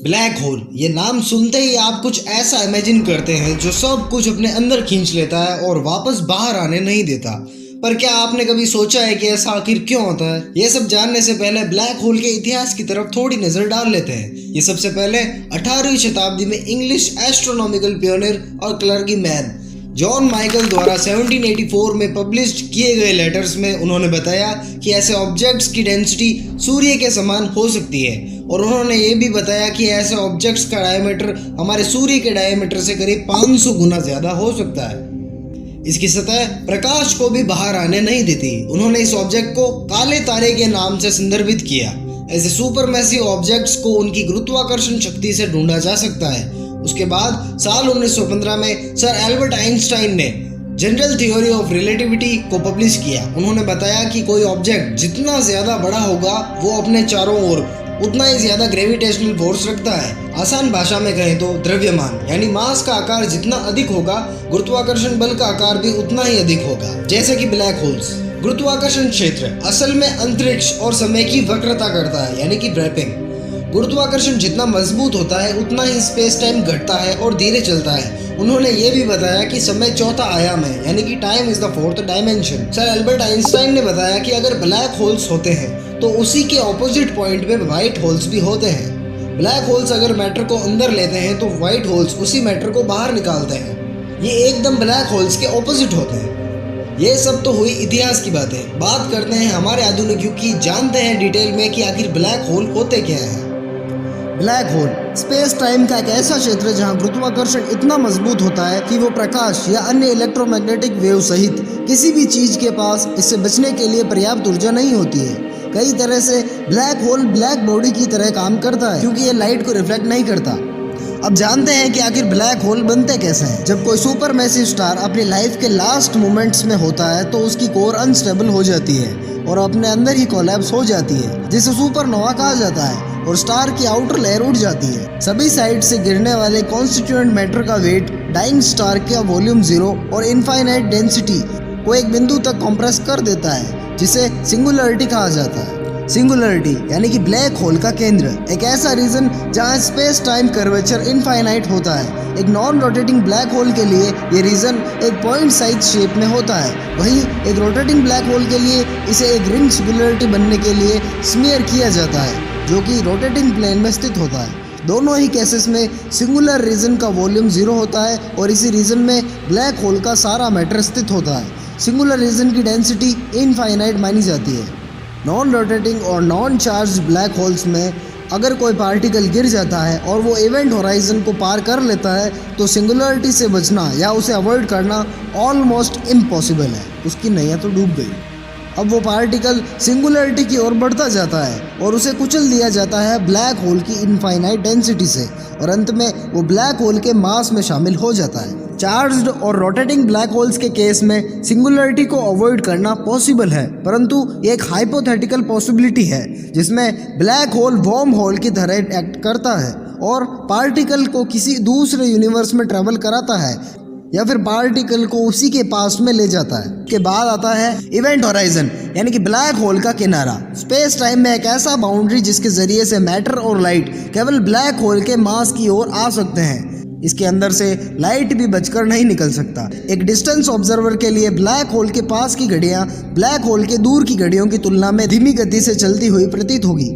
Black hole, ये नाम सुनते ही आप कुछ ऐसा इमेजिन करते हैं जो सब कुछ अपने अंदर खींच लेता है और वापस बाहर आने नहीं देता। पर क्या आपने कभी सोचा है कि ऐसा आखिर क्यों होता है? ये सब जानने से पहले ब्लैक होल के इतिहास की तरफ थोड़ी नजर डाल लेते हैं। ये सबसे पहले 18वीं शताब्दी में इंग्लिश एस्ट्रोनॉमिकल पियोनियर और क्लर्की मैन जॉन माइकल द्वारा 1784 में पब्लिश किए गए लेटर्स में उन्होंने बताया कि ऐसे ऑब्जेक्ट्स की डेंसिटी सूर्य के समान हो सकती है, और उन्होंने ये भी बताया कि ऐसे ऑब्जेक्ट्स का डायमीटर हमारे सूर्य के डायमीटर से करीब 500 गुना ज्यादा हो सकता है। इसकी सतह प्रकाश को भी बाहर आने नहीं देती। उन्होंने इस ऑब्जेक्ट को काले तारे के नाम से संदर्भित किया। ऐसे सुपरमैसिव ऑब्जेक्ट्स को उनकी गुरुत्वाकर्षण शक्ति से ढूंढा जा सकता है। उसके बाद साल 1915 में सर एल्बर्ट आइंस्टाइन ने जनरल थ्योरी ऑफ रिलेटिविटी को पब्लिश किया। उन्होंने बताया कि कोई ऑब्जेक्ट जितना ज्यादा बड़ा होगा वो अपने चारों ओर उतना ही ज्यादा ग्रेविटेशनल फोर्स रखता है। आसान भाषा में कहें तो द्रव्यमान यानी मास का आकार जितना अधिक होगा, गुरुत्वाकर्षण बल का आकार भी उतना ही अधिक होगा। जैसे कि ब्लैक होल्स। गुरुत्वाकर्षण क्षेत्र असल में अंतरिक्ष और समय की वक्रता करता है, यानी कि ब्रैपिंग। गुरुत्वाकर्षण जितना मजबूत होता है उतना ही स्पेस टाइम घटता है और धीरे चलता है। उन्होंने ये भी बताया कि समय चौथा आयाम है, यानी कि time is the fourth dimension. Sir Albert Einstein ने बताया कि अगर ब्लैक होल्स होते हैं तो उसी के ऑपोजिट पॉइंट पे व्हाइट होल्स भी होते हैं। ब्लैक होल्स अगर मैटर को अंदर लेते हैं तो व्हाइट होल्स उसी मैटर को बाहर निकालते हैं। ये एकदम ब्लैक होल्स के ऑपोजिट होते हैं। ये सब तो हुई इतिहास की बातें। बात करते हैं हमारे आधुनिक युग की। जानते हैं डिटेल में कि आखिर ब्लैक होल होते क्या हैं। ब्लैक होल स्पेस टाइम का एक ऐसा क्षेत्र है जहां गुरुत्वाकर्षण इतना मजबूत होता है कि वो प्रकाश या अन्य इलेक्ट्रोमैग्नेटिक वेव सहित किसी भी चीज के पास इससे बचने के लिए पर्याप्त ऊर्जा नहीं होती है। कई तरह से ब्लैक होल ब्लैक बॉडी की तरह काम करता है, क्योंकि ये लाइट को रिफ्लेक्ट नहीं करता। अब जानते हैं कि आखिर ब्लैक होल बनते कैसे हैं। जब कोई सुपर मैसिव स्टार अपनी लाइफ के लास्ट मोमेंट्स में होता है तो उसकी कोर अनस्टेबल हो जाती है और अपने अंदर ही कोलैप्स हो जाती है, जिसे सुपरनोवा कहा जाता है, और स्टार की आउटर लेयर उड़ जाती है। सभी साइड से गिरने वाले कॉन्स्टिट्यूएंट मैटर का वेट डाइंग स्टार का वॉल्यूम 0 और इनफाइनाइट डेंसिटी को एक बिंदु तक कंप्रेस कर देता है, जिसे सिंगुलरिटी कहा जाता है। सिंगुलरिटी यानी कि ब्लैक होल का केंद्र, एक ऐसा रीजन जहां स्पेस टाइम कर्वेचर इनफाइनाइट होता है। एक नॉन रोटेटिंग ब्लैक होल के लिए ये रीजन एक पॉइंट साइज शेप में होता है। वहीं एक रोटेटिंग ब्लैक होल के लिए इसे एक रिंग सिंगुलरिटी बनने के लिए स्मीयर किया जाता है, जो कि रोटेटिंग प्लेन में स्थित होता है। दोनों ही केसेस में सिंगुलर रीजन का वॉल्यूम 0 होता है और इसी रीजन में ब्लैक होल का सारा मैटर स्थित होता है। सिंगुलर रीजन की डेंसिटी इनफाइनाइट मानी जाती है। नॉन रोटेटिंग और नॉन चार्ज ब्लैक होल्स में अगर कोई पार्टिकल गिर जाता है और वो इवेंट होराइजन को पार कर लेता है तो सिंगुलरिटी से बचना या उसे अवॉइड करना ऑलमोस्ट इम्पॉसिबल है। उसकी नैया तो डूब गई। अब वो पार्टिकल सिंगुलरिटी की ओर बढ़ता जाता है और उसे कुचल दिया जाता है ब्लैक होल की इनफाइनाइट डेंसिटी से, और अंत में वो ब्लैक होल के मास में शामिल हो जाता है। चार्ज्ड और रोटेटिंग ब्लैक होल्स के केस में सिंगुलरिटी को अवॉइड करना पॉसिबल है, परंतु ये एक हाइपोथेटिकल पॉसिबिलिटी है जिसमें ब्लैक होल वॉर्म होल की तरह एक्ट करता है और पार्टिकल को किसी दूसरे यूनिवर्स में ट्रेवल कराता है या फिर पार्टिकल को उसी के पास में ले जाता है। के बाद आता है इवेंट होराइजन, यानी कि ब्लैक होल का किनारा। स्पेस टाइम में एक ऐसा बाउंड्री जिसके जरिए से मैटर और लाइट केवल ब्लैक होल के मास की ओर आ सकते हैं। इसके अंदर से लाइट भी बचकर नहीं निकल सकता। एक डिस्टेंस ऑब्जर्वर के लिए ब्लैक होल के पास की घड़ियां ब्लैक होल के दूर की घड़ियों की तुलना में धीमी गति से चलती हुई प्रतीत होगी।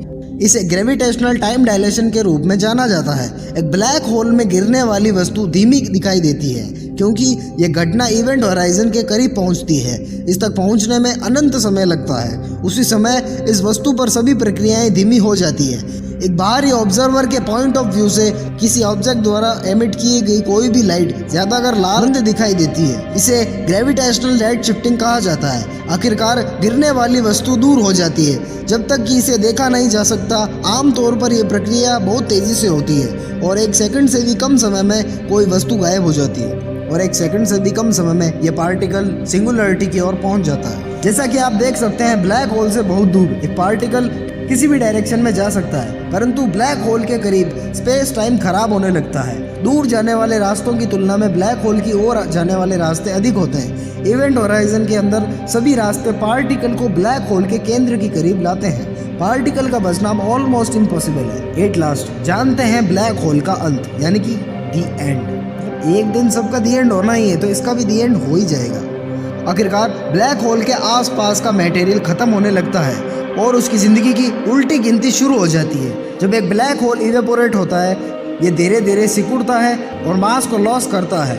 इसे ग्रेविटेशनल टाइम डायलेशन के रूप में जाना जाता है। एक ब्लैक होल में गिरने वाली वस्तु धीमी दिखाई देती है क्योंकि यह घटना इवेंट होराइजन के करीब पहुंचती है। इस तक पहुंचने में अनंत समय लगता है। उसी समय इस वस्तु पर सभी प्रक्रियाएं धीमी हो जाती है। एक बाहरी ऑब्जर्वर के पॉइंट ऑफ व्यू से किसी ऑब्जेक्ट द्वारा एमिट की गई कोई भी लाइट ज्यादातर लाल दिखाई देती है। इसे ग्रेविटेशनल लाइट शिफ्टिंग कहा जाता है। आखिरकार गिरने वाली वस्तु दूर हो जाती है। जब तक कि इसे देखा नहीं जा सकता, आमतौर पर यह प्रक्रिया बहुत तेजी से होती है और 1 सेकंड से भी कम समय में कोई वस्तु गायब हो जाती है और 1 सेकंड से भी कम समय में यह पार्टिकल सिंगुलरिटी की ओर पहुंच जाता है। जैसा कि आप देख सकते हैं, ब्लैक होल से बहुत दूर एक पार्टिकल किसी भी डायरेक्शन में जा सकता है, परंतु ब्लैक होल के करीब स्पेस टाइम खराब होने लगता है। दूर जाने वाले रास्तों की तुलना में ब्लैक होल की ओर जाने वाले रास्ते अधिक होते हैं। इवेंट होराइजन के अंदर सभी रास्ते पार्टिकल को ब्लैक होल के केंद्र के करीब लाते हैं। पार्टिकल का बचना अब ऑलमोस्ट इम्पॉसिबल है। एट लास्ट जानते हैं ब्लैक होल का अंत, यानी कि दी एंड। एक दिन सबका दी एंड होना ही है, तो इसका भी दी एंड हो ही जाएगा। आखिरकार ब्लैक होल के आसपास का मटेरियल खत्म होने लगता है और उसकी जिंदगी की उल्टी गिनती शुरू हो जाती है। जब एक ब्लैक होल इवेपोरेट होता है, ये धीरे धीरे सिकुड़ता है और मास को लॉस करता है।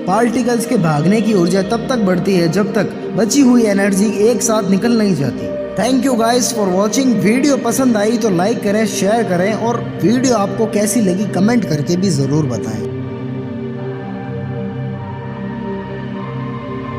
पार्टिकल्स के भागने की ऊर्जा तब तक बढ़ती है जब तक बची हुई एनर्जी एक साथ निकल नहीं जाती। Thank you guys for watching. Video पसंद आई तो लाइक करें, शेयर करें और वीडियो आपको कैसी लगी कमेंट करके भी ज़रूर बताएं।